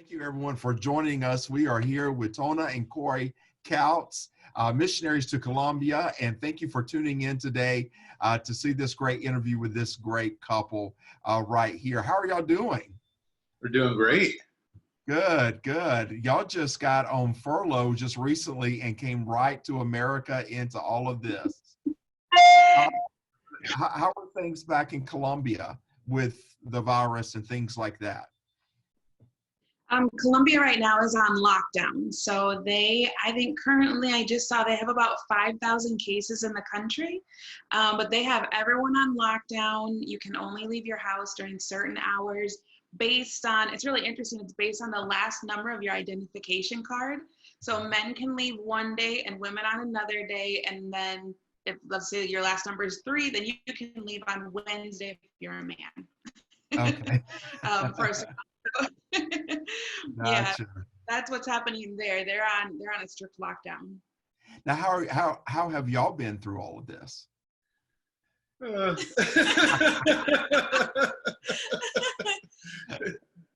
Thank you, everyone, for joining us. We are here with Tona and Corey Kautz, missionaries to Colombia, and thank you for tuning in today to see this great interview with this great couple right here. How are y'all doing? We're doing great. Good, good. Y'all just got on furlough just recently and came right to America into all of this. How are things back in Colombia with the virus and things like that? Colombia right now is on lockdown. So I think currently I just saw they have about 5,000 cases in the country, but they have everyone on lockdown. You can only leave your house during certain hours based on, it's really interesting, it's based on the last number of your identification card. So men can leave one day and women on another day. And then if, let's say your last number is 3, then you can leave on Wednesday if you're a man. Okay. Yeah, Gotcha. that's what's happening there. They're on a strict lockdown. Now, how have y'all been through all of this?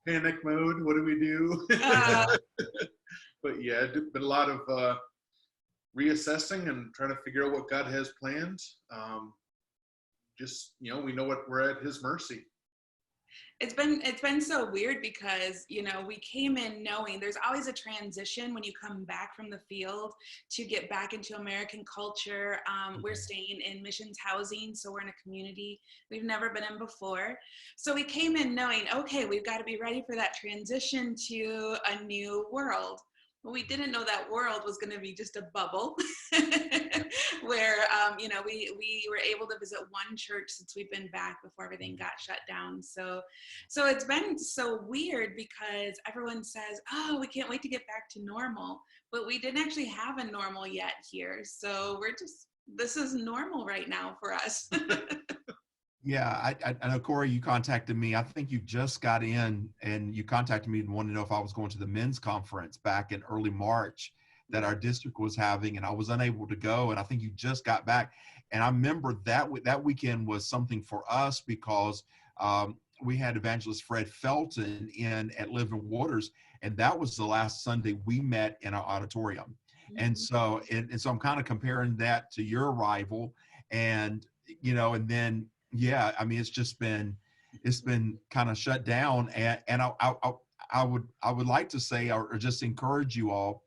Panic mode. What do we do? But yeah, been a lot of reassessing and trying to figure out what God has planned. Just, we know what we're at His mercy. It's been so weird because, we came in knowing there's always a transition when you come back from the field to get back into American culture. We're staying in missions housing, so we're in a community we've never been in before. So we came in knowing, okay, we've got to be ready for that transition to a new world. But we didn't know that world was going to be just a bubble where, we were able to visit one church since we've been back before everything got shut down. So it's been so weird because everyone says, oh, we can't wait to get back to normal. But we didn't actually have a normal yet here. So this is normal right now for us. Yeah, I know, Corey, you contacted me. I think you just got in and you contacted me and wanted to know if I was going to the men's conference back in early March that our district was having, and I was unable to go. And I think you just got back. And I remember that weekend was something for us because we had Evangelist Fred Felton in at Living Waters, and that was the last Sunday we met in our auditorium. Mm-hmm. And so I'm kind of comparing that to your arrival, and and then. Yeah, I mean, it's been kind of shut down, and I would like to say or just encourage you all,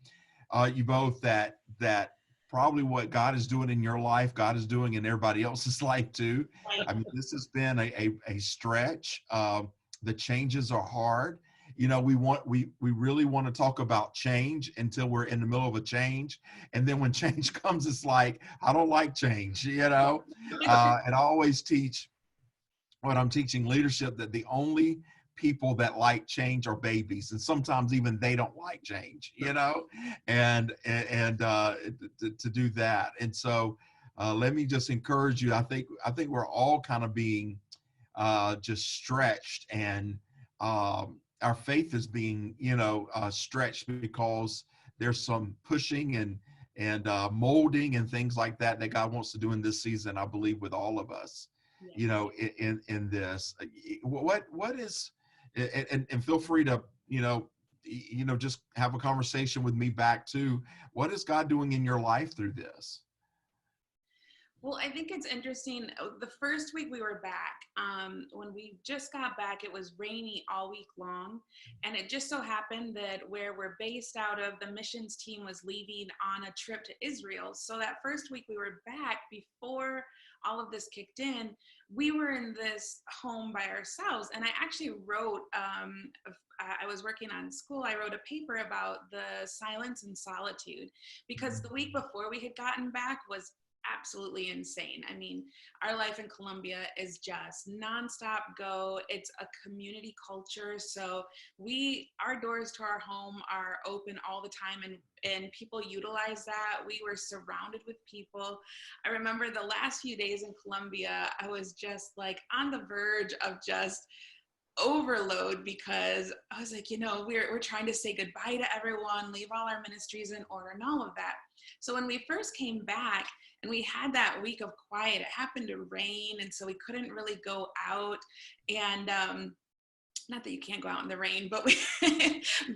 you both that probably what God is doing in your life, God is doing in everybody else's life too. I mean, this has been a stretch. The changes are hard. We really want to talk about change until we're in the middle of a change. And then when change comes, it's like, I don't like change, And I always teach when I'm teaching leadership that the only people that like change are babies. And sometimes even they don't like change, and to do that. And so let me just encourage you. I think we're all kind of being just stretched, and our faith is being, stretched because there's some pushing and molding and things like that God wants to do in this season, I believe, with all of us, in this. What is, and feel free to, just have a conversation with me back too. What is God doing in your life through this? Well, I think it's interesting. The first week we were back, when we just got back, it was rainy all week long. And it just so happened that where we're based out of, the missions team was leaving on a trip to Israel. So that first week we were back, before all of this kicked in, we were in this home by ourselves. And I actually wrote, I was working on school, I wrote a paper about the silence and solitude, because the week before we had gotten back was absolutely insane. I mean, our life in Colombia is just nonstop go. It's a community culture. So our doors to our home are open all the time, and people utilize that. We were surrounded with people. I remember the last few days in Colombia, I was just like on the verge of just overload, because I was like, we're trying to say goodbye to everyone, leave all our ministries in order and all of that. So when we first came back and we had that week of quiet, it happened to rain, and so we couldn't really go out. And not that you can't go out in the rain, but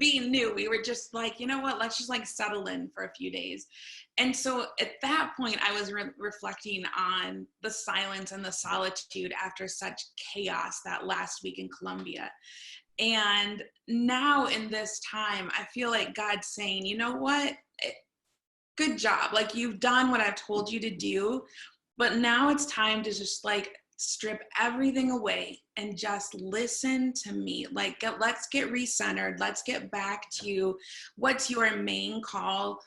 being new, we were just like, you know what, let's just like settle in for a few days. And so at that point, I was reflecting on the silence and the solitude after such chaos that last week in Colombia. And now in this time, I feel like God's saying, you know what? Good job. Like, you've done what I've told you to do, but now it's time to just like strip everything away and just listen to me. Like, let's get recentered. Let's get back to what's your main call.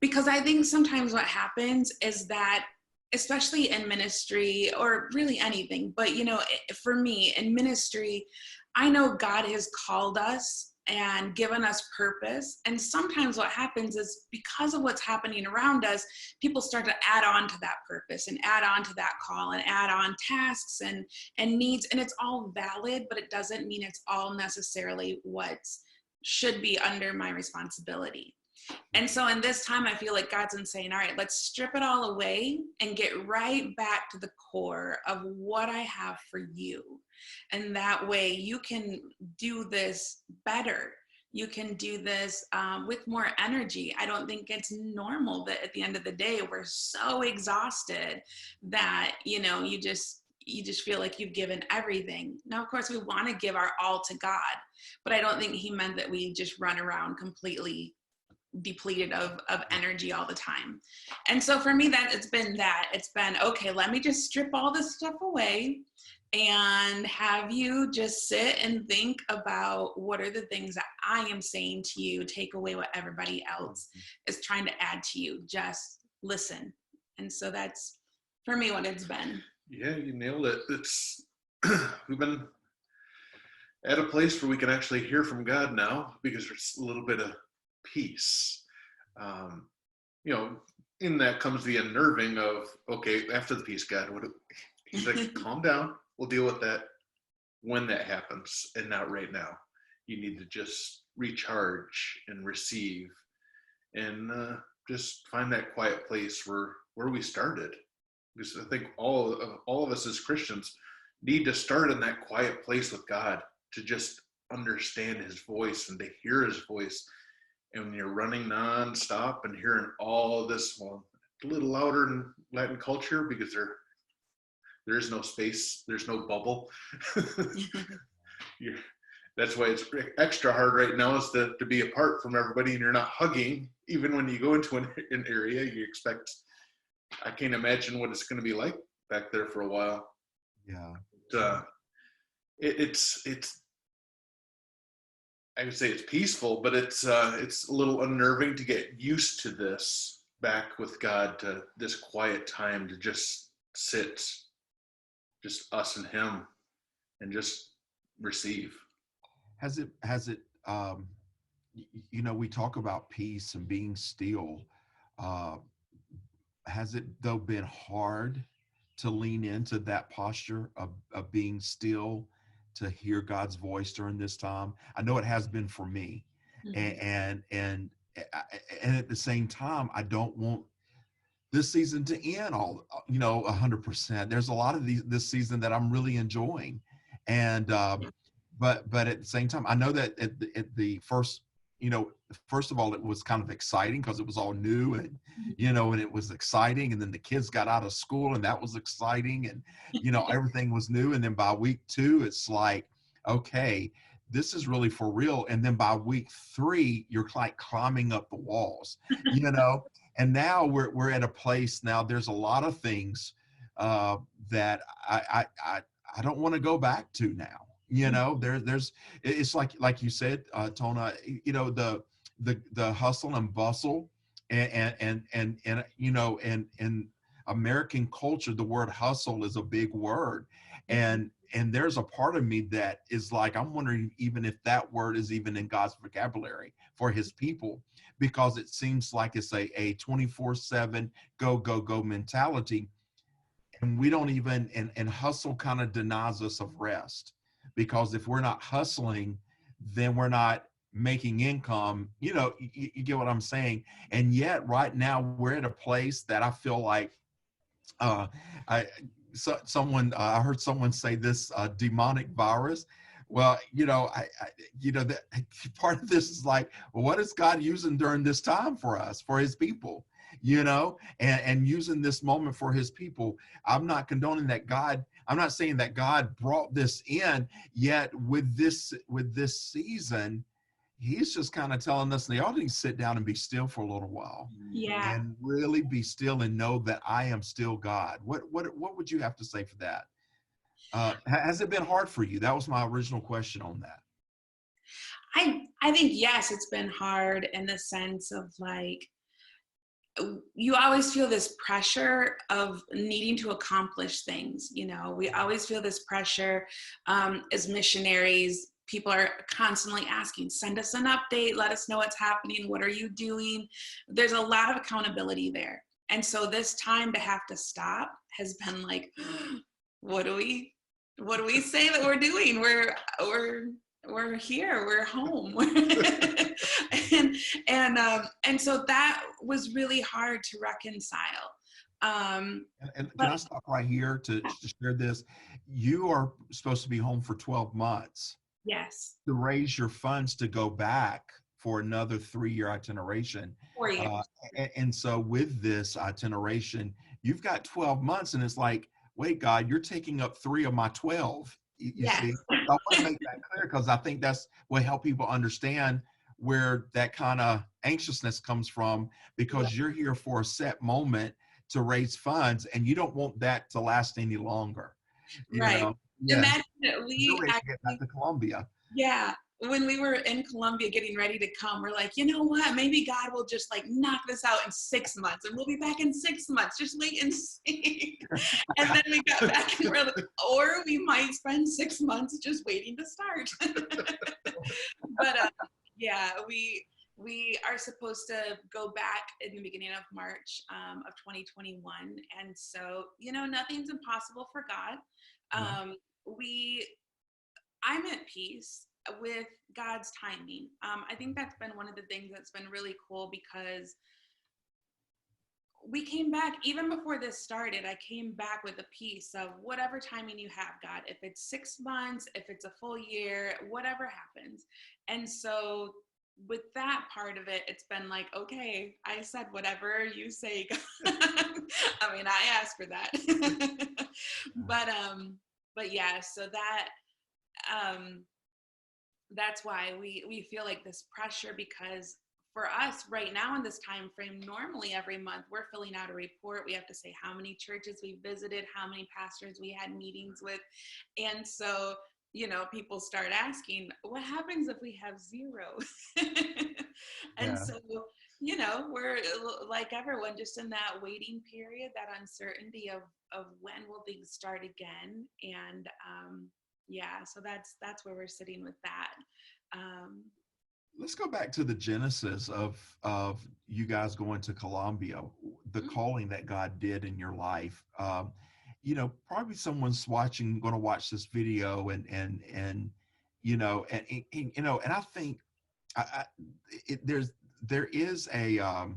Because I think sometimes what happens is that, especially in ministry or really anything, but you know, for me in ministry, I know God has called us and given us purpose. And sometimes what happens is, because of what's happening around us, people start to add on to that purpose and add on to that call and add on tasks and needs. And it's all valid, but it doesn't mean it's all necessarily what should be under my responsibility. And so in this time, I feel like God's been saying, all right, let's strip it all away and get right back to the core of what I have for you. And that way you can do this better. You can do this with more energy. I don't think it's normal that at the end of the day, we're so exhausted that, you know, you just feel like you've given everything. Now, of course, we want to give our all to God, but I don't think he meant that we just run around completely depleted of energy all the time. And so for me, it's been, okay, let me just strip all this stuff away and have you just sit and think about what are the things that I am saying to you. Take away what everybody else is trying to add to you. Just listen. And so that's for me what it's been. Yeah, you nailed it. It's we've been at a place where we can actually hear from God now, because there's a little bit of peace. You know, in that comes the unnerving of, okay, after the peace, God, he's like, calm down. We'll deal with that when that happens, and not right now. You need to just recharge and receive, and just find that quiet place where we started. Because I think all of us as Christians need to start in that quiet place with God, to just understand his voice and to hear his voice. And when you're running nonstop and hearing all this, well, a little louder in Latin culture, because there is no space, there's no bubble. That's why it's extra hard right now, is to be apart from everybody, and you're not hugging. Even when you go into an area, you expect, I can't imagine what it's going to be like back there for a while. Yeah. It's I would say it's peaceful, but it's a little unnerving to get used to this, back with God, to this quiet time to just sit, just us and him, and just receive. Has it, you know, we talk about peace and being still. Has it though been hard to lean into that posture of being still, to hear God's voice during this time? I know it has been for me. Mm-hmm. and at the same time, I don't want this season to end 100%. There's a lot of this season that I'm really enjoying, and but at the same time, I know that at the first, first of all, it was kind of exciting because it was all new, and and it was exciting, and then the kids got out of school, and that was exciting, and everything was new. And then by week 2, it's like, okay, this is really for real. And then by week 3, you're like climbing up the walls, and now we're at a place now. There's a lot of things that I don't want to go back to now. There's it's like you said, Tona, the hustle and bustle, and in American culture, the word hustle is a big word, and there's a part of me that is like, I'm wondering even if that word is even in God's vocabulary for his people, because it seems like it's a 24/7 go mentality, and we don't even, and hustle kind of denies us of rest. Because if we're not hustling, then we're not making income. You get what I'm saying? And yet right now we're at a place that I feel like I heard someone say this demonic virus, Well, that part of this is like, well, what is God using during this time for us, for his people, and using this moment for his people. I'm not condoning that I'm not saying that God brought this in, yet with this season, he's just kind of telling us they all need to sit down and be still for a little while Yeah. and really be still and know that I am still God. What would you have to say for that? Has it been hard for you? That was my original question on that. I think yes, it's been hard in the sense of like you always feel this pressure of needing to accomplish things. We always feel this pressure as missionaries. People are constantly asking, send us an update, let us know what's happening, what are you doing? There's a lot of accountability there. And so this time to have to stop has been like, what do we say that we're doing? We're here, we're home. and so that was really hard to reconcile. And can I stop right here to share this? You are supposed to be home for 12 months. Yes. To raise your funds to go back for another 3-year itineration. 4 years. And so with this itineration, you've got 12 months, and it's like, wait, God, you're taking up 3 of my 12. You Yes. see, so I want to make that clear because I think that's what help people understand where that kind of anxiousness comes from, because you're here for a set moment to raise funds, and you don't want that to last any longer. Right. Yes. Imagine that You're ready to get back to Colombia. Yeah. When we were in Colombia getting ready to come, we're like, you know what? Maybe God will just like knock this out in 6 months and we'll be back in 6 months. Just wait and see. And then we got back and we're like, or we might spend 6 months just waiting to start. But yeah, we are supposed to go back in the beginning of March of 2021. And so, nothing's impossible for God. I'm at peace with God's timing. I think that's been one of the things that's been really cool, because we came back, even before this started, I came back with a piece of whatever timing you have, God. If it's 6 months, if it's a full year, whatever happens. And so with that part of it, it's been like, okay, I said whatever you say, God. I mean, I asked for that. But yeah, so that's why we feel like this pressure, because for us right now in this time frame, normally every month we're filling out a report. We have to say how many churches we visited, how many pastors we had meetings with. And so, people start asking, what happens if we have 0? And so, we're like everyone, just in that waiting period, that uncertainty of when will things start again. And yeah, so that's where we're sitting with that. Let's go back to the genesis of you guys going to Colombia, the calling that God did in your life. Probably someone's going to watch this video, and and I think there is a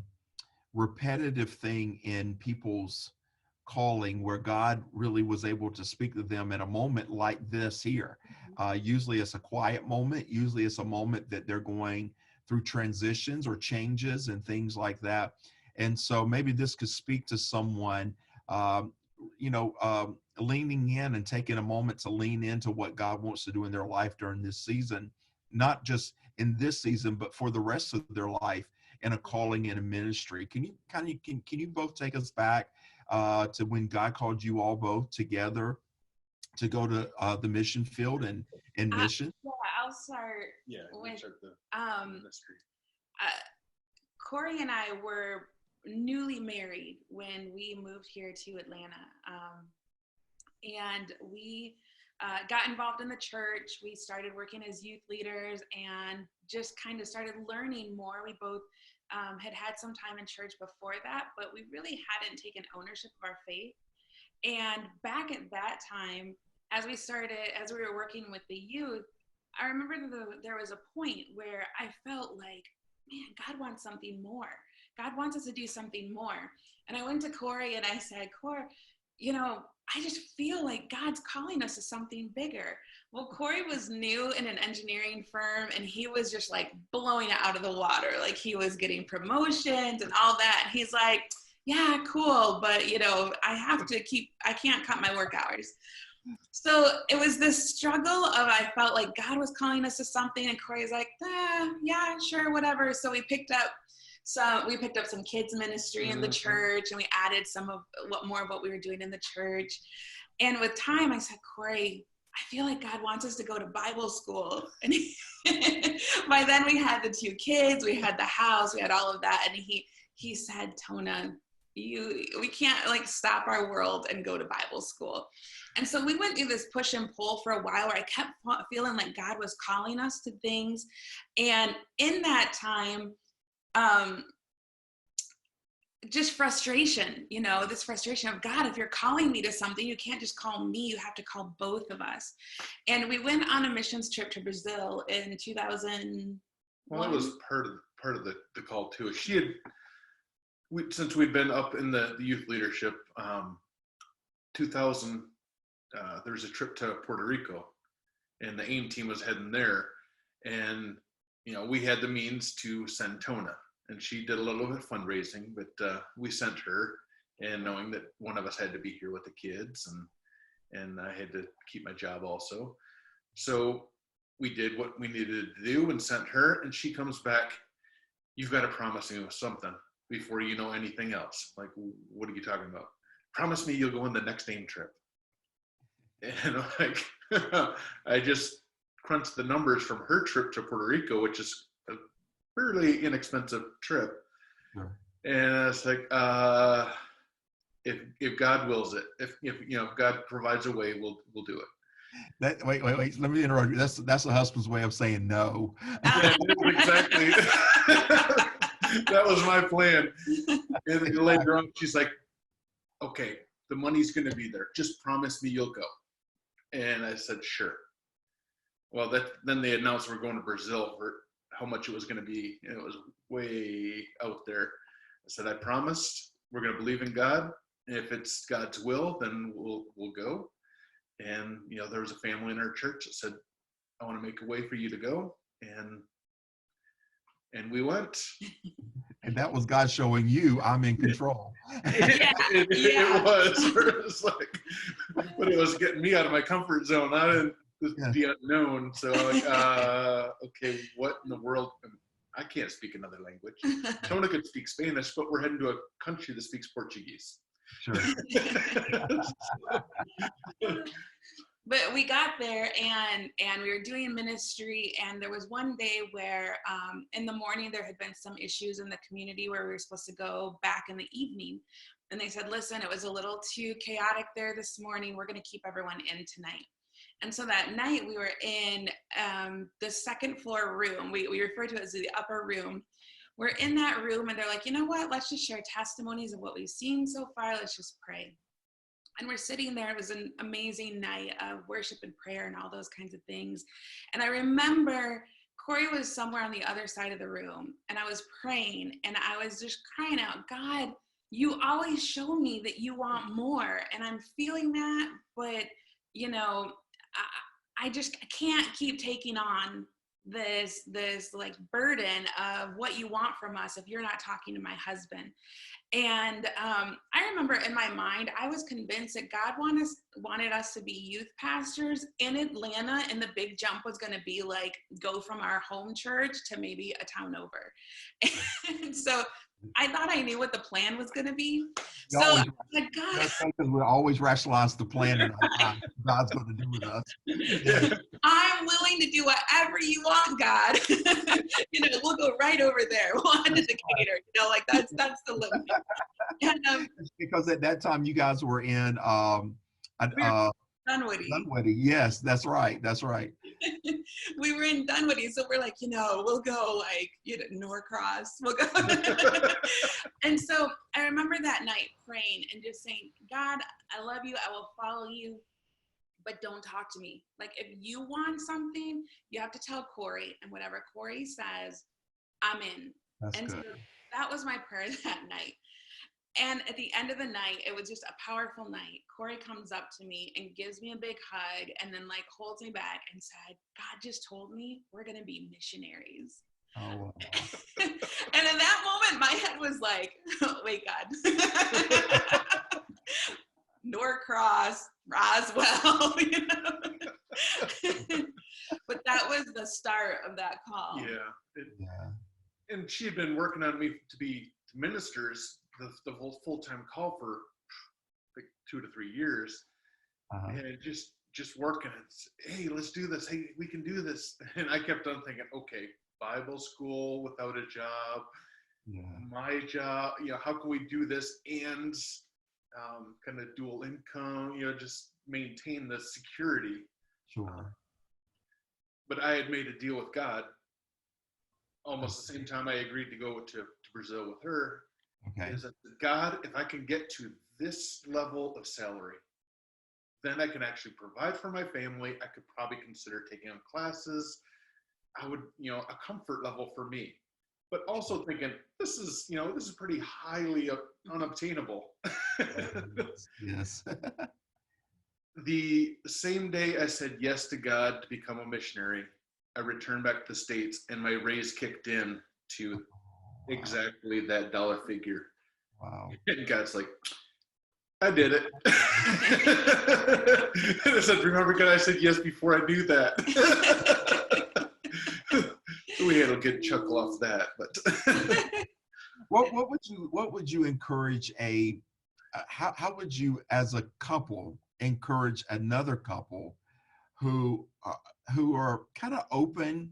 repetitive thing in people's calling where God really was able to speak to them in a moment like this here. Usually it's a quiet moment. Usually it's a moment that they're going through transitions or changes and things like that. And so maybe this could speak to someone, leaning in and taking a moment to lean into what God wants to do in their life during this season, not just in this season, but for the rest of their life, in a calling in a ministry. Can you both take us back to when God called you all both together to go to the mission field and mission? Yeah, I'll start. Yeah, with start the ministry. Corey and I were newly married when we moved here to Atlanta, and we got involved in the church. We started working as youth leaders and just kind of started learning more. We both had some time in church before that, but we really hadn't taken ownership of our faith. And back at that time, as we were working with the youth, I remember there was a point where I felt like, man, God wants something more. God wants us to do something more. And I went to Corey and I said, Corey, you know, I just feel like God's calling us to something bigger. Well, Corey was new in an engineering firm, and he was just like blowing it out of the water. Like he was getting promotions and all that. And he's like, yeah, cool. But, you know, I can't cut my work hours. So it was this struggle of, I felt like God was calling us to something, and Corey's like, yeah, sure, whatever. So we picked up some kids ministry in the church, and we added more of what we were doing in the church. And with time, I said, Corey, I feel like God wants us to go to Bible school. And by then we had the 2 kids, we had the house, we had all of that. And he said, Tona, we can't like stop our world and go to Bible school. And so we went through this push and pull for a while where I kept feeling like God was calling us to things. And in that time, just frustration, you know, this frustration of, God, if you're calling me to something, you can't just call me, you have to call both of us. And we went on a missions trip to Brazil in 2000. Well, that was part of the call too. Since we'd been up in the youth leadership, 2000, there was a trip to Puerto Rico, and the AIM team was heading there. And, you know, we had the means to send Tona, and she did a little bit of fundraising, but we sent her, and knowing that one of us had to be here with the kids, and I had to keep my job also. So we did what we needed to do and sent her, and she comes back, you've got to promise me with something before you know anything else. Like, what are you talking about? Promise me you'll go on the next AIM trip. And like, I just crunched the numbers from her trip to Puerto Rico, which is a fairly inexpensive trip. Sure. And I was like, if God wills it, if you know, if God provides a way, we'll do it. Wait. Let me interrupt you. That's a husband's way of saying no. Yeah, exactly. That was my plan. And later on, she's like, okay, the money's going to be there. Just promise me you'll go. And I said, sure. Well, then they announced we're going to Brazil for how much it was going to be. And it was way out there. I said, I promised, we're going to believe in God. And if it's God's will, then we'll go. And, you know, there was a family in our church that said, I want to make a way for you to go. And we went. And that was God showing you, I'm in control. It was like, but it was getting me out of my comfort zone. I didn't, the unknown. So like, okay, what in the world? I can't speak another language. Tona could speak Spanish, but we're heading to a country that speaks Portuguese. Sure. But we got there, and we were doing ministry, and there was one day where in the morning there had been some issues in the community where we were supposed to go back in the evening. And they said, listen, it was a little too chaotic there this morning. We're going to keep everyone in tonight. And so that night we were in the second floor room. We refer to it as the upper room. We're in that room, and they're like, you know what? Let's just share testimonies of what we've seen so far. Let's just pray. And we're sitting there. It was an amazing night of worship and prayer and all those kinds of things. And I remember Corey was somewhere on the other side of the room, and I was praying, and I was just crying out, God, you always show me that you want more. And I'm feeling that, but, you know, I can't keep taking on this like burden of what you want from us if you're not talking to my husband. And I remember in my mind, I was convinced that God wanted us to be youth pastors in Atlanta, and the big jump was going to be like go from our home church to maybe a town over. And so I thought I knew what the plan was going to be. So like, God, we always rationalize the plan and God's going to do with us. I'm willing to do whatever you want, God. You know, we'll go right over there. We'll head to Decatur. You know, like that's the limit. And, because at that time you guys were in Dunwoody. Dunwoody. Yes, that's right. That's right. We were in Dunwoody, so we're like, you know, we'll go like, you know, Norcross. We'll go. And so I remember that night praying and just saying, God, I love you. I will follow you, but don't talk to me. Like, if you want something, you have to tell Corey, and whatever Corey says, I'm in. That's and good. So that was my prayer that night. And at the end of the night, it was just a powerful night. Corey comes up to me and gives me a big hug and then like holds me back and said, God just told me we're going to be missionaries. Oh, wow. And in that moment, my head was like, wait, God. Norcross, Roswell, you know? But that was the start of that call. And she had been working on me to be ministers, the whole full-time call for like 2 to 3 years, and just working. And hey, let's do this. Hey, we can do this. And I kept on thinking, okay, Bible school without a job, my job. How can we do this and kind of dual income? Just maintain the security. Sure. But I had made a deal with God. Almost the same time I agreed to go to Brazil with her. Okay. Is that God, if I can get to this level of salary, then I can actually provide for my family. I could probably consider taking on classes. I would, a comfort level for me. But also thinking, this is pretty highly unobtainable. Yes. The same day I said yes to God to become a missionary, I returned back to the States and my raise kicked in to exactly that dollar figure. Wow. And God's like, I did it. And I said, remember, God, I said yes before I knew that. We had a good chuckle off that. But what would you encourage how would you as a couple encourage another couple who are kind of open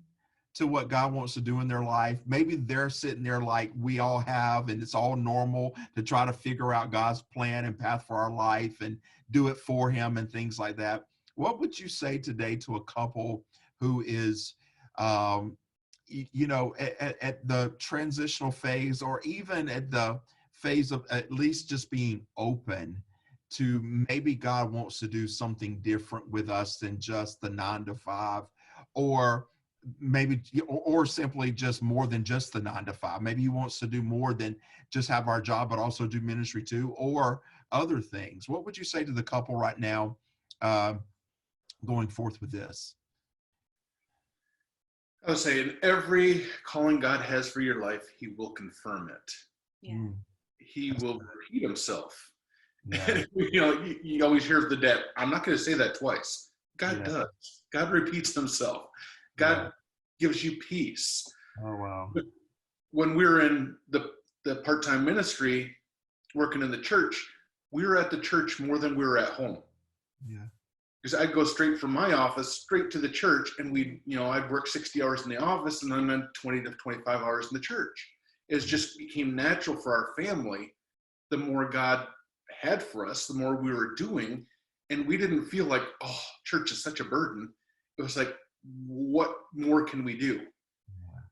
to what God wants to do in their life? Maybe they're sitting there like we all have, and it's all normal to try to figure out God's plan and path for our life and do it for him and things like that. What would you say today to a couple who is, at the transitional phase, or even at the phase of at least just being open to maybe God wants to do something different with us than just the 9 to 5, or maybe, or simply just more than just the 9 to 5. Maybe he wants to do more than just have our job, but also do ministry too, or other things. What would you say to the couple right now, going forth with this? I would say in every calling God has for your life, he will confirm it. Yeah. He will repeat himself. Yeah. You always hear the dad. I'm not going to say that twice. God does. God repeats himself. God gives you peace. Oh, wow. But when we were in the part-time ministry, working in the church, we were at the church more than we were at home. Yeah. Because I'd go straight from my office straight to the church, and I'd work 60 hours in the office and then 20 to 25 hours in the church. It just became natural for our family. The more God had for us, the more we were doing, and we didn't feel like, oh, church is such a burden. It was like, what more can we do?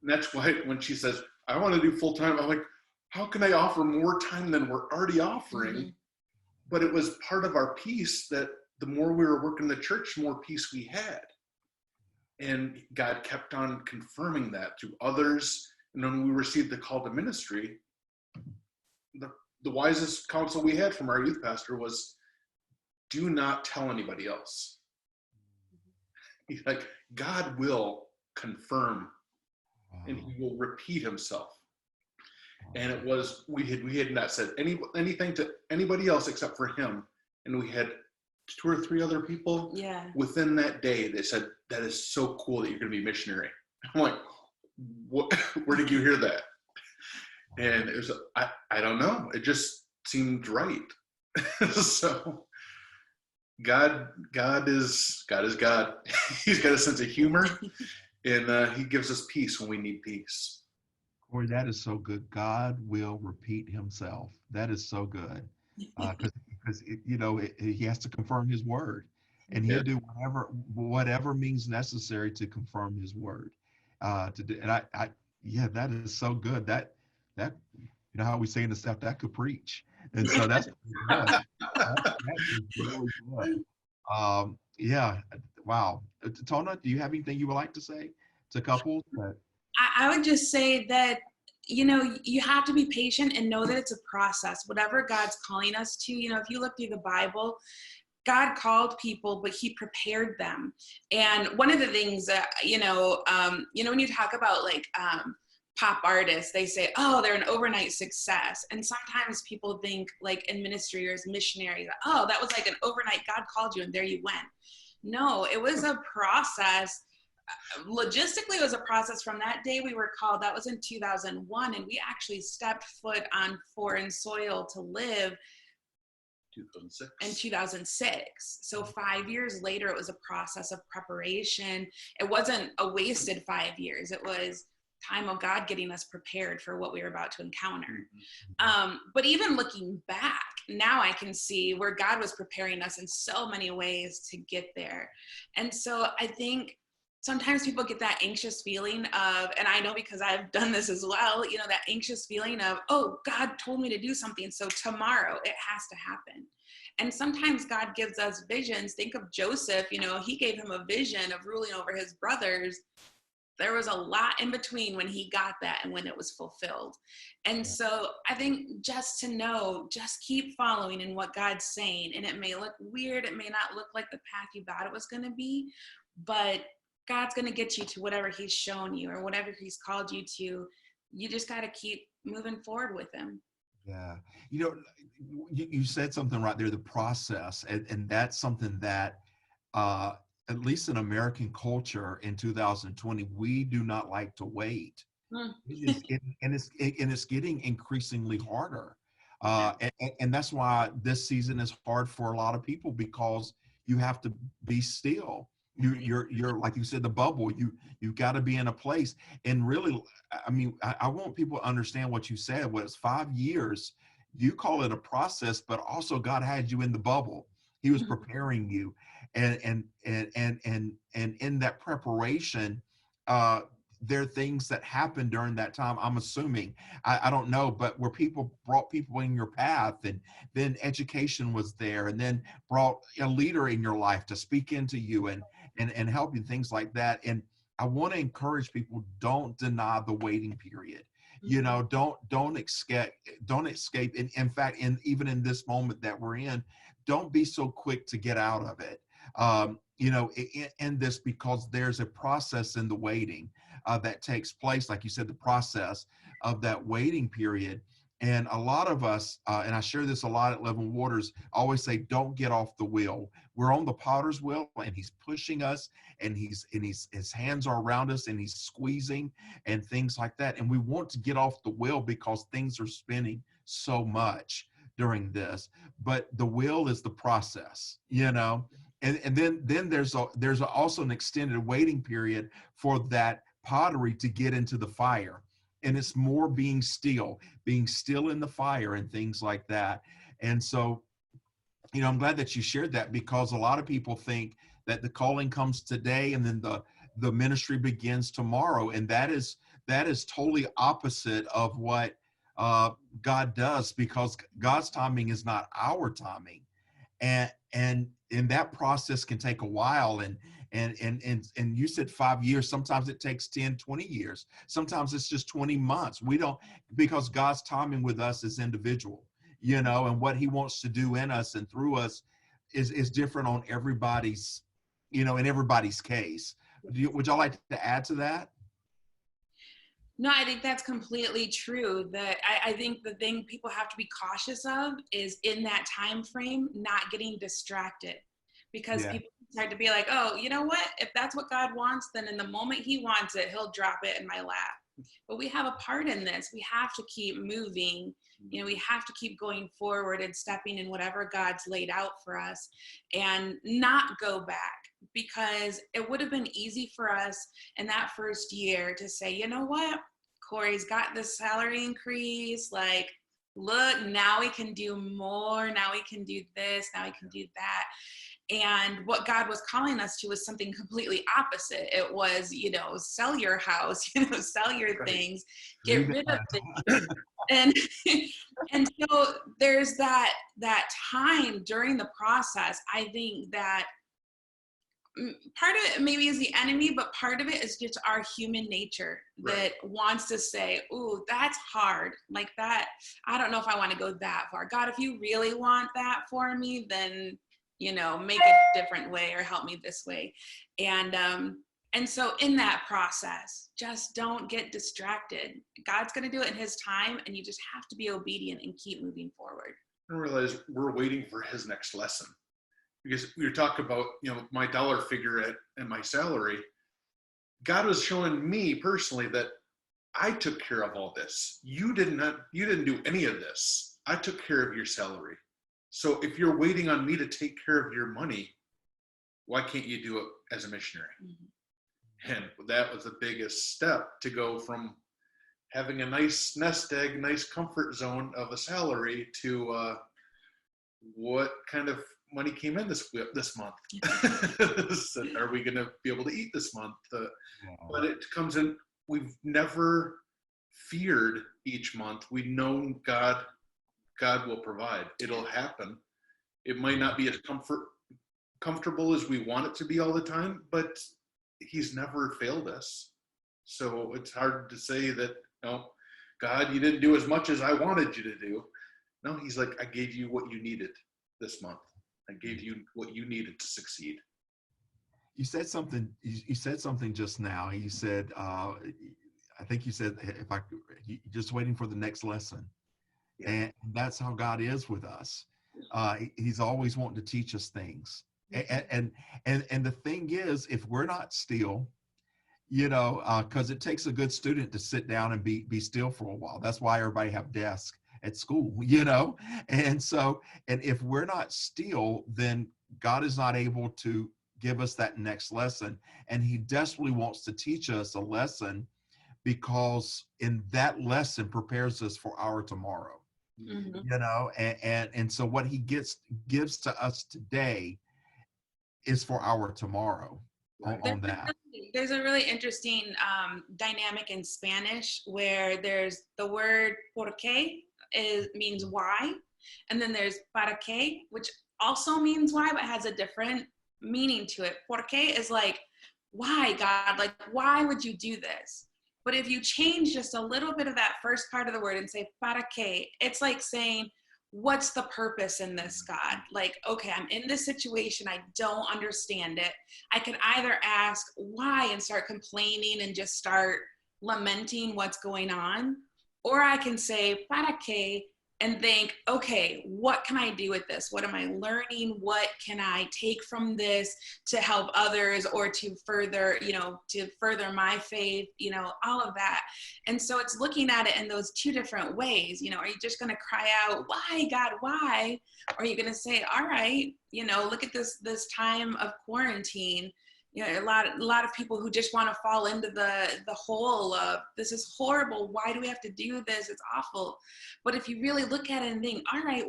And that's why when she says, I want to do full time, I'm like, how can I offer more time than we're already offering? Mm-hmm. But it was part of our peace that the more we were working the church, the more peace we had. And God kept on confirming that to others. And when we received the call to ministry, the wisest counsel we had from our youth pastor was, do not tell anybody else. He's like, God will confirm and he will repeat himself. And it was, we had not said anything to anybody else except for him. And we had 2 or 3 other people within that day that said, that is so cool that you're going to be missionary. I'm like, what? Where did you hear that? And it was, I don't know. It just seemed right. So God is God. He's got a sense of humor, and he gives us peace when we need peace. Corey, that is so good. God will repeat himself. That is so good. Because he has to confirm his word, and he'll do whatever means necessary to confirm his word. To do, and that is so good. That how we say in the South, that could preach. And so that's good. That is really good. Wow. Tona, do you have anything you would like to say to couples? I would just say that you have to be patient and know that it's a process. Whatever God's calling us to, if you look through the Bible, God called people, but he prepared them. And one of the things that, when you talk about like pop artists, they say, oh, they're an overnight success. And sometimes people think like in ministry or as missionaries, oh, that was like an overnight, God called you and there you went. No, it was a process. Logistically, it was a process from that day we were called. That was in 2001. And we actually stepped foot on foreign soil to live 2006. in 2006. So 5 years later, it was a process of preparation. It wasn't a wasted 5 years. It was time of God getting us prepared for what we were about to encounter. But even looking back, now I can see where God was preparing us in so many ways to get there. And so I think sometimes people get that anxious feeling of, and I know because I've done this as well, that anxious feeling of, oh, God told me to do something, so tomorrow it has to happen. And sometimes God gives us visions. Think of Joseph, he gave him a vision of ruling over his brothers. There was a lot in between when he got that and when it was fulfilled. And so I think just to know, just keep following in what God's saying. And it may look weird. It may not look like the path you thought it was going to be, but God's going to get you to whatever he's shown you or whatever he's called you to. You just got to keep moving forward with him. Yeah. You said something right there, the process. And that's something that, at least in American culture in 2020, we do not like to wait. It's getting increasingly harder. And that's why this season is hard for a lot of people, because you have to be still. You're like you said, the bubble, you've got to be in a place. And really, I want people to understand what you said was 5 years. You call it a process, but also God had you in the bubble. He was preparing you. And in that preparation, there are things that happened during that time. I'm assuming, I don't know, but where people brought people in your path, and then education was there, and then brought a leader in your life to speak into you and help you, things like that. And I want to encourage people, don't deny the waiting period. Don't escape. And in fact, even in this moment that we're in, don't be so quick to get out of it. In this, because there's a process in the waiting that takes place, like you said, the process of that waiting period. And a lot of us, and I share this a lot at Living Waters, always say, don't get off the wheel. We're on the potter's wheel, and he's pushing us, and his hands are around us, and he's squeezing and things like that. And we want to get off the wheel because things are spinning so much during this. But the wheel is the process, And then there's also an extended waiting period for that pottery to get into the fire. And it's more being still in the fire and things like that. And so, I'm glad that you shared that, because a lot of people think that the calling comes today and then the ministry begins tomorrow. And that is totally opposite of what God does, because God's timing is not our timing. And that process can take a while. And you said 5 years. Sometimes it takes 10, 20 years. Sometimes it's just 20 months. Because God's timing with us is individual, and what he wants to do in us and through us is different on everybody's, in everybody's case. Would y'all like to add to that? No, I think that's completely true. That I think the thing people have to be cautious of is in that time frame, not getting distracted, because people start to be like, oh, you know what? If that's what God wants, then in the moment he wants it, he'll drop it in my lap. But we have a part in this. We have to keep moving. We have to keep going forward and stepping in whatever God's laid out for us, and not go back, because it would have been easy for us in that first year to say, you know what? Corey's got this salary increase. Like, look, now we can do more. Now we can do this. Now we can do that. And what God was calling us to was something completely opposite. It was, sell your house, sell your things, get rid of things. And so there's that time during the process. I think that part of it maybe is the enemy, but part of it is just our human nature that wants to say, ooh, that's hard. Like that, I don't know if I want to go that far. God, if you really want that for me, then, make it a different way or help me this way. And so in that process, just don't get distracted. God's going to do it in his time, and you just have to be obedient and keep moving forward. I realize we're waiting for his next lesson. Because we were talking about, my dollar figure and my salary. God was showing me personally that I took care of all this. You didn't do any of this. I took care of your salary. So if you're waiting on me to take care of your money, why can't you do it as a missionary? Mm-hmm. And that was the biggest step, to go from having a nice nest egg, nice comfort zone of a salary to what kind of money came in this month. So are we going to be able to eat this month? But it comes in, we've never feared each month. We know God will provide. It'll happen. It might not be as comfortable as we want it to be all the time, but he's never failed us. So it's hard to say that, no, God, you didn't do as much as I wanted you to do. No, he's like, I gave you what you needed this month. I gave you what you needed to succeed. You said something. You said something just now. You said, I think you said, you're just waiting for the next lesson, and that's how God is with us. He's always wanting to teach us things, and the thing is, if we're not still, because it takes a good student to sit down and be still for a while. That's why everybody have desks at school, and if we're not still, then God is not able to give us that next lesson. And he desperately wants to teach us a lesson, because in that lesson prepares us for our tomorrow. Mm-hmm. And so what he gives to us today is for our tomorrow. On that, there's a really interesting dynamic in Spanish where there's the word por qué means why, and then there's para qué, which also means why but has a different meaning to it. Por qué is like, why, God? Like, why would you do this? But if you change just a little bit of that first part of the word and say para qué, it's like saying, what's the purpose in this, God? Like, okay, I'm in this situation. I don't understand it. I can either ask why and start complaining and just start lamenting what's going on, or I can say para qué and think, okay, what can I do with this? What am I learning? What can I take from this to help others or to further, further my faith, all of that. And so it's looking at it in those two different ways. Are you just going to cry out, why, God, why? Or are you going to say, all right, look at this time of quarantine. A lot of people who just want to fall into the hole of, this is horrible. Why do we have to do this? It's awful. But if you really look at it and think, all right,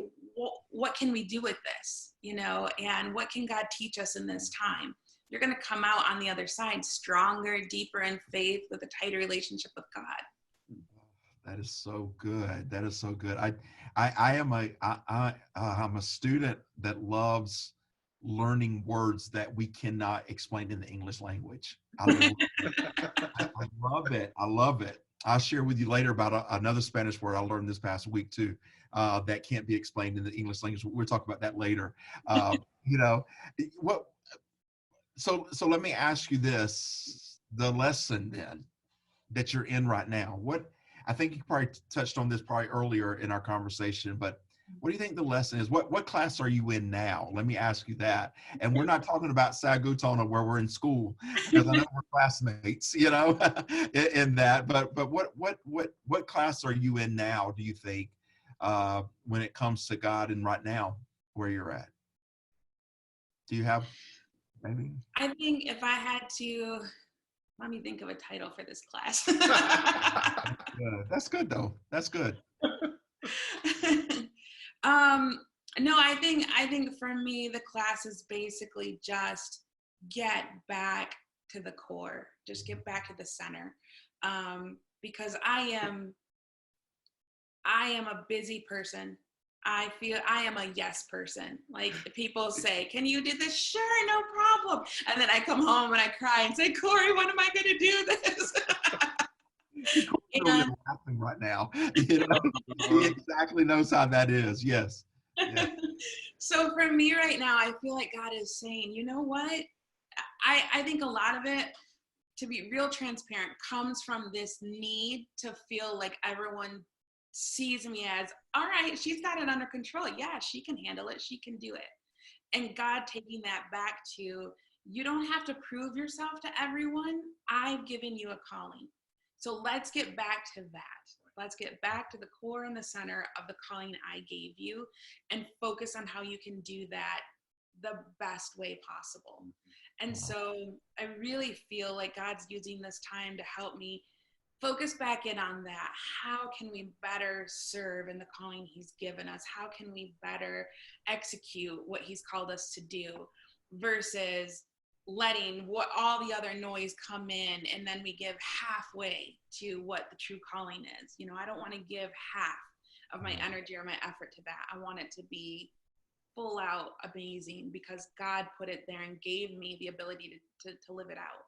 what can we do with this? And what can God teach us in this time? You're going to come out on the other side stronger, deeper in faith, with a tighter relationship with God. That is so good. That is so good. I'm a student that loves learning words that we cannot explain in the English language. I love it. I love it. I'll share with you later about another Spanish word I learned this past week too, that can't be explained in the English language. We'll talk about that later. So let me ask you this: the lesson then that you're in right now. I think you probably touched on this earlier in our conversation, but what do you think the lesson is? What class are you in now? Let me ask you that. And we're not talking about Sagutona where we're in school, because I know we're classmates, in that. But what class are you in now, do you think, when it comes to God and right now where you're at? Do you have maybe? I think if I had to, let me think of a title for this class. That's good though. That's good. No, I think for me, the class is basically just get back to the core, just get back to the center. Because I am a busy person. I feel I am a yes person. Like people say, can you do this? Sure, no problem. And then I come home and I cry and say, Corey, when am I going to do this? You're And laughing right now. You know, he exactly knows how that is. Yes. Yes. so for me right now, I feel like God is saying, you know what? I think a lot of it, to be real transparent, comes from this need to feel like everyone sees me as, all right, she's got it under control. Yeah, she can handle it. She can do it. And God taking that back to, you don't have to prove yourself to everyone. I've given you a calling. So let's get back to that. Let's get back to the core and the center of the calling I gave you and focus on how you can do that the best way possible. And so I really feel like God's using this time to help me focus back in on that. How can we better serve in the calling he's given us? How can we better execute what he's called us to do versus letting what all the other noise come in and then we give halfway to what the true calling is. You know, I don't want to give half of my energy or my effort to that. I want it to be full out amazing because God put it there and gave me the ability to live it out.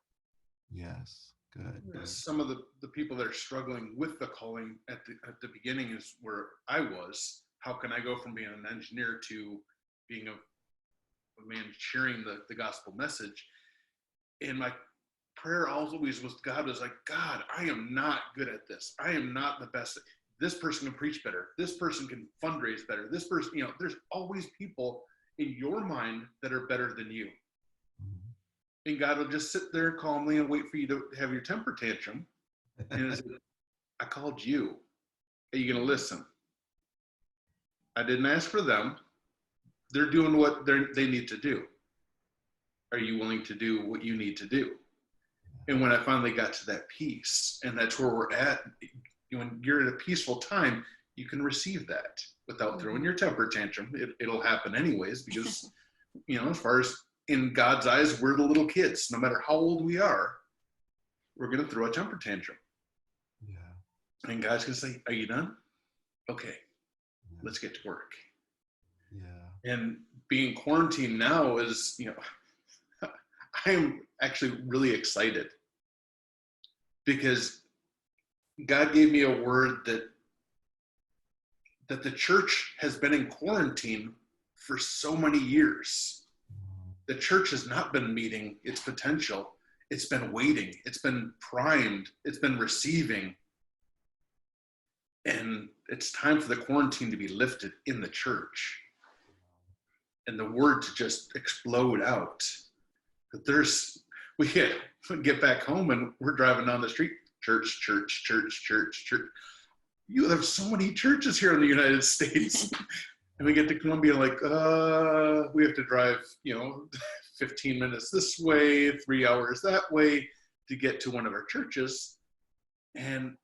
Yes. Good. Some of the people that are struggling with the calling at the beginning is where I was. How can I go from being an engineer to being a man sharing the gospel message? And my prayer always was, God was like, God, I am not good at this. I am not the best. This person can preach better. This person can fundraise better. This person, you know, there's always people in your mind that are better than you. And God will just sit there calmly and wait for you to have your temper tantrum. And it's, I called you. Are you going to listen? I didn't ask for them. They're doing what they need to do. Are you willing to do what you need to do? And when I finally got to that peace, and that's where we're at, when you're at a peaceful time, you can receive that without throwing your temper tantrum. It'll happen anyways, because, you know, as far as in God's eyes, we're the little kids. No matter how old we are, we're going to throw a temper tantrum. Yeah. And God's going to say, are you done? Okay, let's get to work. Yeah. And being quarantined now is, you know, I am actually really excited because God gave me a word that the church has been in quarantine for so many years. The church has not been meeting its potential. It's been waiting. It's been primed. It's been receiving. And it's time for the quarantine to be lifted in the church. And the word to just explode out. But we get back home and we're driving down the street. Church, church, church, church, church. You have so many churches here in the United States. And we get to Columbia like, we have to drive, 15 minutes this way, 3 hours that way to get to one of our churches. And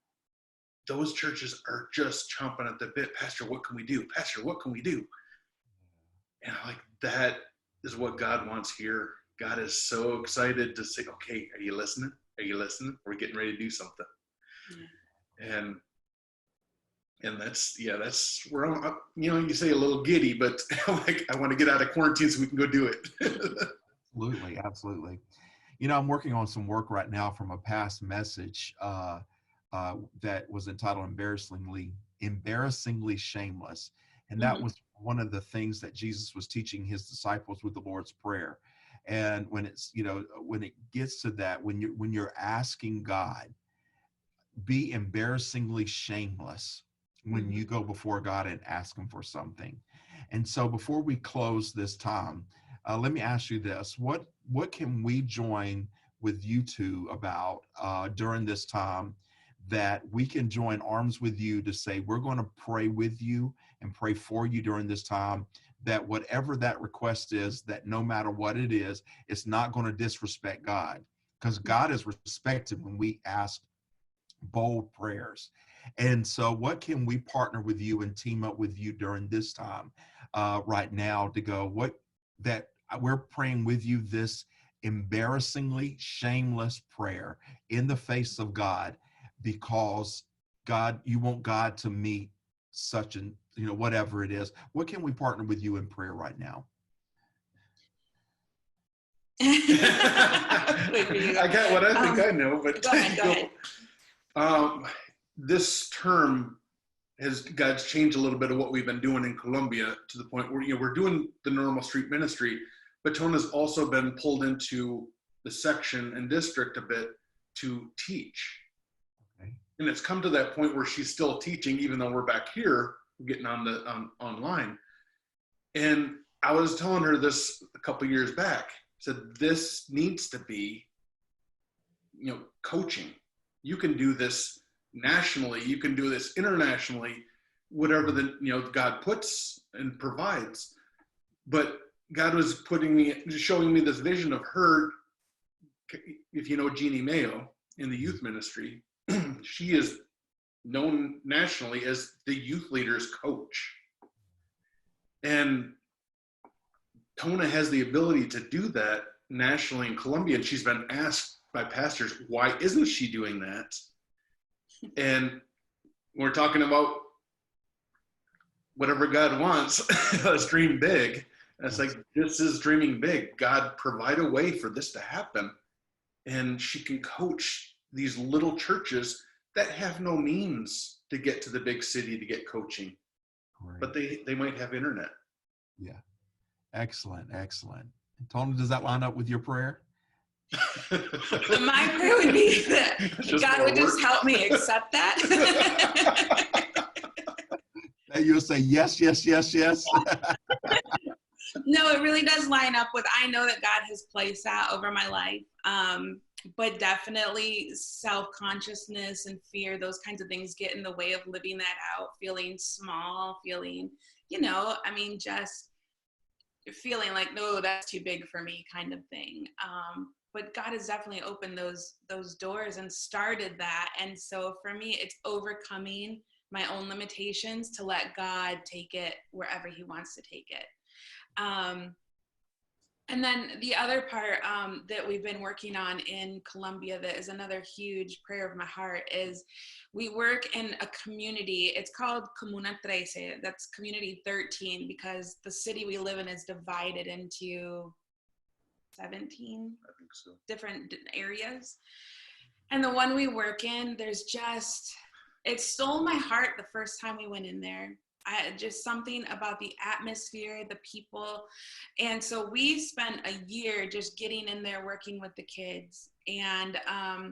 those churches are just chomping at the bit. Pastor, what can we do? Pastor, what can we do? And I'm like, that is what God wants here. God is so excited to say, okay, are you listening? Are you listening? We're getting ready to do something. Yeah. And that's where I'm, you say a little giddy, but like, I want to get out of quarantine so we can go do it. Absolutely. I'm working on some work right now from a past message that was entitled Embarrassingly Shameless. And that was one of the things that Jesus was teaching his disciples with the Lord's Prayer. And when it's, when it gets to that, when you're asking God, be embarrassingly shameless when you go before God and ask him for something. And so before we close this time, let me ask you this. What can we join with you two about during this time that we can join arms with you to say, we're going to pray with you and pray for you during this time, that whatever that request is, that no matter what it is, it's not going to disrespect God, because God is respected when we ask bold prayers. And so what can we partner with you and team up with you during this time right now to go, that we're praying with you this embarrassingly shameless prayer in the face of God, because God, you want God to meet such and whatever it is, what can we partner with you in prayer right now? I got what I think I know, but go ahead. This term God's changed a little bit of what we've been doing in Colombia to the point where we're doing the normal street ministry, but Tona's also been pulled into the section and district a bit to teach. Okay. And it's come to that point where she's still teaching, even though we're back here getting on online. And I was telling her this a couple of years back. Said this needs to be, coaching. You can do this nationally. You can do this internationally. Whatever God puts and provides. But God was showing me this vision of her. If you know Jeannie Mayo in the youth ministry, she is known nationally as the youth leaders coach, and Tona has the ability to do that nationally in Colombia, and she's been asked by pastors, why isn't she doing that? And we're talking about whatever God wants, let's dream big. And it's like, this is dreaming big. God, provide a way for this to happen. And she can coach these little churches that have no means to get to the big city to get coaching. Right. But they might have internet. Yeah. Excellent. Tona, does that line up with your prayer? My prayer would be that God would just help me accept that. And you'll say, yes. No, it really does line up with, I know that God has placed that over my life. But definitely self-consciousness and fear, those kinds of things get in the way of living that out, feeling small, feeling, just feeling like, no, that's too big for me kind of thing. But God has definitely opened those doors and started that. And so for me, it's overcoming my own limitations to let God take it wherever he wants to take it. And then the other part that we've been working on in Colombia that is another huge prayer of my heart is we work in a community. It's called Comuna 13. That's community 13 because the city we live in is divided into 17 different areas. And the one we work in, it stole my heart the first time we went in there. Just something about the atmosphere, the people. And so we spent a year just getting in there, working with the kids. And I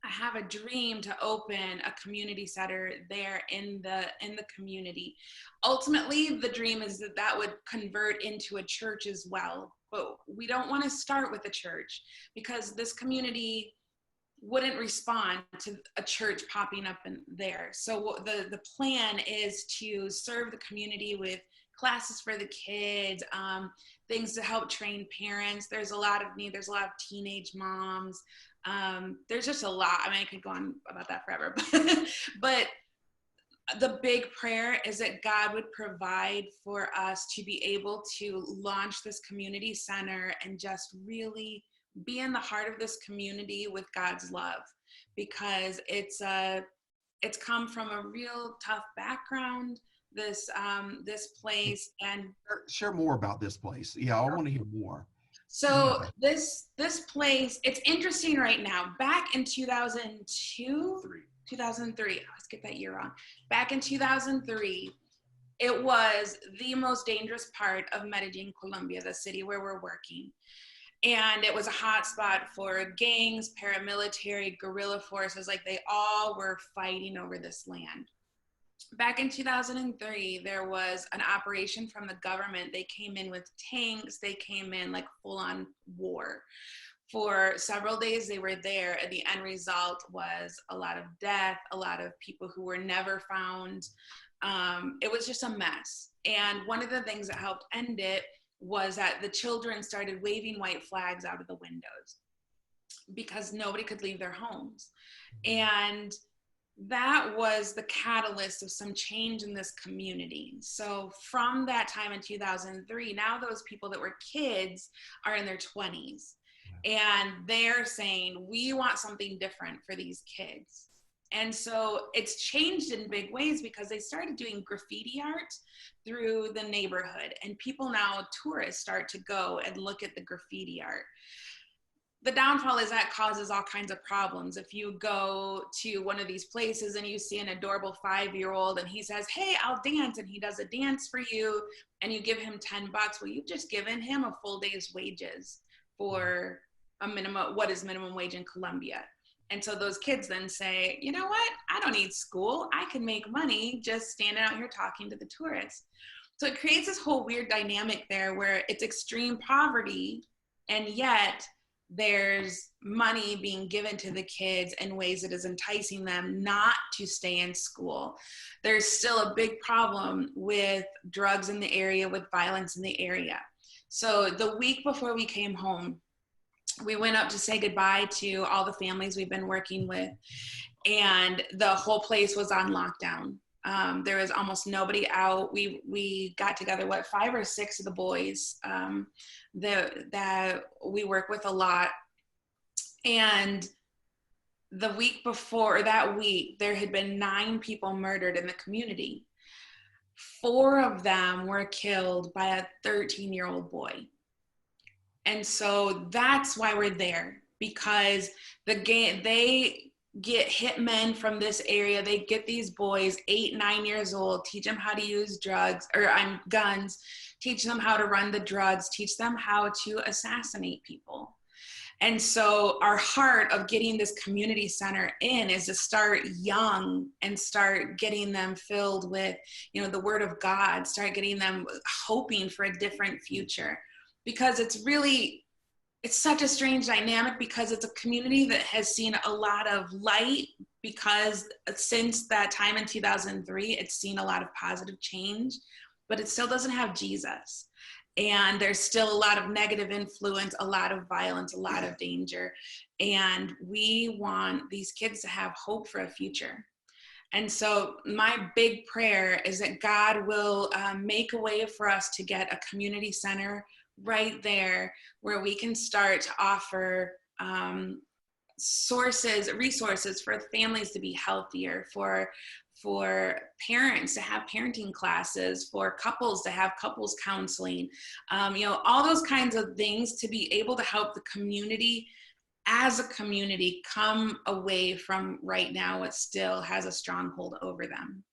have a dream to open a community center there in the community. Ultimately, the dream is that would convert into a church as well. But we don't want to start with a church because this community wouldn't respond to a church popping up in there. So the plan is to serve the community with classes for the kids, things to help train parents. There's a lot of need. There's a lot of teenage moms. There's just a lot. I could go on about that forever. But the big prayer is that God would provide for us to be able to launch this community center and just really be in the heart of this community with God's love, because it's come from a real tough background, this place. And share more about this place. Yeah, I want to hear more. So this place, it's interesting right now. Back in 2003, I always get that year wrong. Back in 2003, it was the most dangerous part of Medellin, Colombia, the city where we're working. And it was a hot spot for gangs, paramilitary, guerrilla forces. Like, they all were fighting over this land. Back in 2003, there was an operation from the government. They came in with tanks. They came in like full-on war. For several days they were there, and the end result was a lot of death, a lot of people who were never found. It was just a mess. And one of the things that helped end it was that the children started waving white flags out of the windows because nobody could leave their homes. And that was the catalyst of some change in this community. So from that time in 2003, now those people that were kids are in their 20s. And they're saying, we want something different for these kids. And so it's changed in big ways because they started doing graffiti art through the neighborhood. And people now, tourists, start to go and look at the graffiti art. The downfall is that causes all kinds of problems. If you go to one of these places and you see an adorable 5-year-old and he says, hey, I'll dance, and he does a dance for you, and you give him $10, well, you've just given him a full day's wages for a minimum, what is minimum wage in Colombia. And so those kids then say, you know what? I don't need school. I can make money just standing out here talking to the tourists. So it creates this whole weird dynamic there where it's extreme poverty, and yet there's money being given to the kids in ways that is enticing them not to stay in school. There's still a big problem with drugs in the area, with violence in the area. So the week before we came home, we went up to say goodbye to all the families we've been working with, and the whole place was on lockdown. There was almost nobody out. We got together, 5 or 6 of the boys that we work with a lot. And the week before, or that week, there had been 9 people murdered in the community. 4 of them were killed by a 13-year-old boy. And so that's why we're there, because they get hitmen from this area. They get these boys 8, 9 years old, teach them how to use guns, teach them how to run the drugs, teach them how to assassinate people. And so our heart of getting this community center in is to start young and start getting them filled with, the word of God, start getting them hoping for a different future. Because it's such a strange dynamic, because it's a community that has seen a lot of light, because since that time in 2003, it's seen a lot of positive change, but it still doesn't have Jesus. And there's still a lot of negative influence, a lot of violence, a lot of danger. And we want these kids to have hope for a future. And so my big prayer is that God will make a way for us to get a community center right there where we can start to offer resources for families to be healthier, for parents to have parenting classes, for couples to have couples counseling, all those kinds of things, to be able to help the community as a community come away from right now what still has a stronghold over them.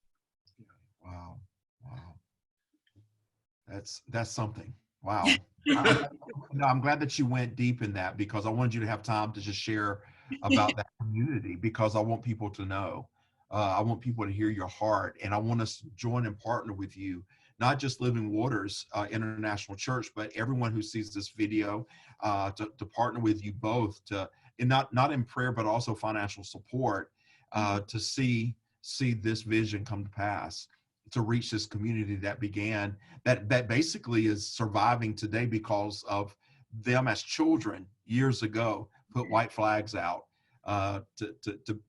Wow. That's something. Wow. I'm glad that you went deep in that, because I wanted you to have time to just share about that community, because I want people to know. I want people to hear your heart, and I want us to join and partner with you, not just Living Waters International Church, but everyone who sees this video, to partner with you both, and not in prayer, but also financial support, to see this vision come to pass, to reach this community that began, that basically is surviving today because of them as children years ago put white flags out to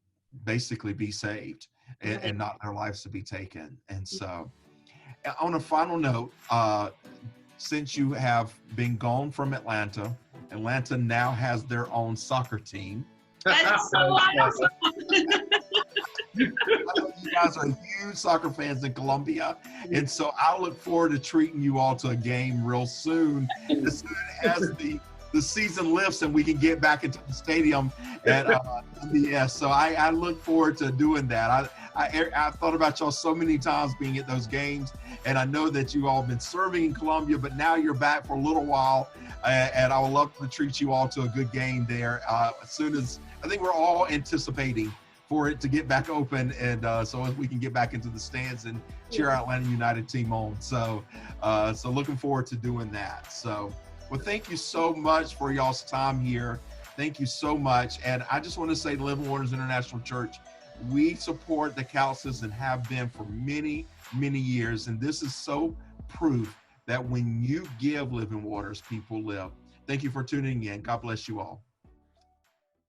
basically be saved, and not their lives to be taken. And so, on a final note, since you have been gone from Atlanta now has their own soccer team. That's so awesome. I know you guys are huge soccer fans in Colombia, and so I look forward to treating you all to a game real soon, as soon as the season lifts and we can get back into the stadium at MBS. So I look forward to doing that. I've thought about y'all so many times being at those games, and I know that you all have been serving in Colombia, but now you're back for a little while, and I would love to treat you all to a good game there as soon as, I think we're all anticipating for it to get back open, and so we can get back into the stands and cheer our Atlanta United team on. So looking forward to doing that. So, well, thank you so much for y'all's time here. Thank you so much. And I just want to say, Living Waters International Church, we support the Kautzes and have been for many, many years. And this is so proof that when you give Living Waters, people live. Thank you for tuning in. God bless you all.